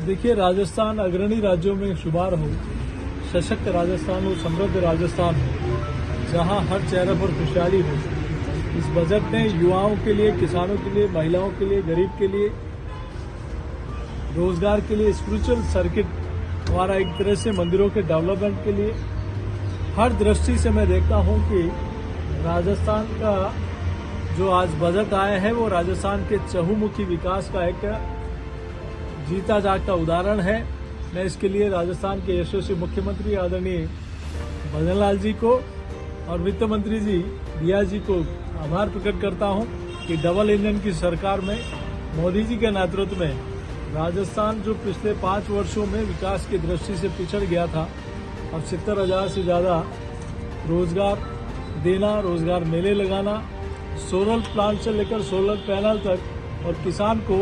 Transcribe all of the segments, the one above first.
देखिए, राजस्थान अग्रणी राज्यों में शुमार हो, सशक्त राजस्थान हो, समृद्ध राजस्थान हो, जहां हर चेहरे पर खुशहाली हो। इस बजट ने युवाओं के लिए, किसानों के लिए, महिलाओं के लिए, गरीब के लिए, रोजगार के लिए, स्पिरिचुअल सर्किट हमारा एक तरह से मंदिरों के डेवलपमेंट के लिए, हर दृष्टि से मैं देखता हूं कि राजस्थान का जो आज बजट आया है वो राजस्थान के चहुमुखी विकास का एक जीता जागता उदाहरण है। मैं इसके लिए राजस्थान के यशस्वी मुख्यमंत्री आदरणीय भजन लाल जी को और वित्त मंत्री जी दिया जी को आभार प्रकट करता हूं कि डबल इंजन की सरकार में मोदी जी के नेतृत्व में राजस्थान जो पिछले 5 वर्षों में विकास की दृष्टि से पिछड़ गया था, अब 70,000 से ज्यादा रोजगार देना, रोजगार मेले लगाना, सोलर प्लांट से लेकर सोलर पैनल तक, और किसान को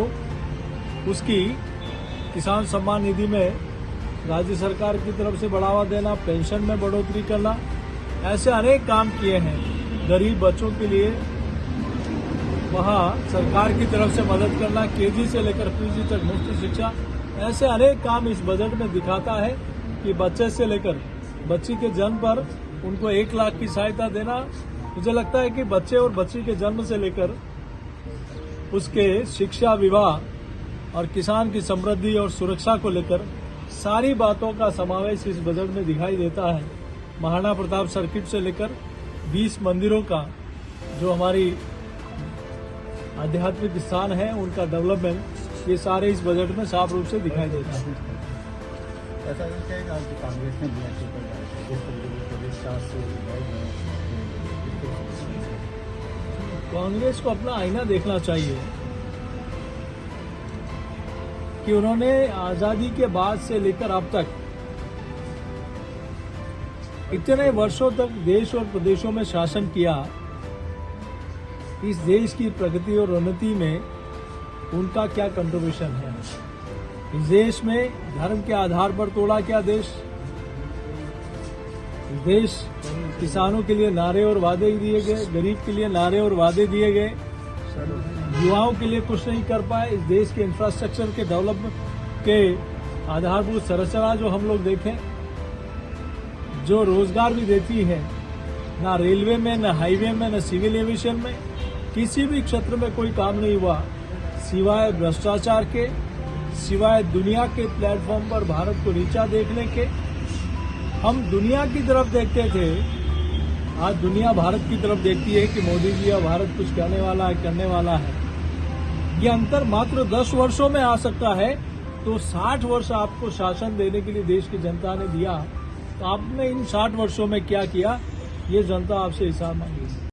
उसकी किसान सम्मान निधि में राज्य सरकार की तरफ से बढ़ावा देना, पेंशन में बढ़ोतरी करना, ऐसे अनेक काम किए हैं। गरीब बच्चों के लिए वहाँ सरकार की तरफ से मदद करना, केजी से लेकर पीजी तक मुफ्त शिक्षा, ऐसे अनेक काम इस बजट में दिखाता है कि बच्चे से लेकर बच्ची के जन्म पर उनको 1 लाख की सहायता देना। मुझे लगता है कि बच्चे और बच्ची के जन्म से लेकर उसके शिक्षा, विवाह और किसान की समृद्धि और सुरक्षा को लेकर सारी बातों का समावेश इस बजट में दिखाई देता है। महाराणा प्रताप सर्किट से लेकर 20 मंदिरों का जो हमारी आध्यात्मिक स्थान है उनका डेवलपमेंट, ये सारे इस बजट में साफ रूप से दिखाई देता है। ऐसा लगता है कि कांग्रेस ने कांग्रेस को अपना आईना देखना चाहिए कि उन्होंने आजादी के बाद से लेकर अब तक इतने वर्षों तक देश और प्रदेशों में शासन किया। इस देश की प्रगति और उन्नति में उनका क्या कंट्रीब्यूशन है? इस देश में धर्म के आधार पर तोड़ा क्या देश? इस देश किसानों के लिए नारे और वादे दिए गए, गरीब के लिए नारे और वादे दिए गए, युवाओं के लिए कुछ नहीं कर पाए। इस देश के इंफ्रास्ट्रक्चर के डेवलपमेंट के आधारभूत संरचना जो हम लोग देखें, जो रोजगार भी देती है, ना रेलवे में, ना हाईवे में, ना सिविल एविएशन में, किसी भी क्षेत्र में कोई काम नहीं हुआ सिवाय भ्रष्टाचार के, सिवाय दुनिया के प्लेटफॉर्म पर भारत को नीचा देखने के। हम दुनिया की तरफ देखते थे, आज दुनिया भारत की तरफ देखती है कि मोदी जी या भारत कुछ करने वाला है, करने वाला है। ये अंतर मात्र 10 वर्षों में आ सकता है, तो 60 वर्ष आपको शासन देने के लिए देश की जनता ने दिया, तो आपने इन 60 वर्षों में क्या किया, ये जनता आपसे हिसाब मांगेगी।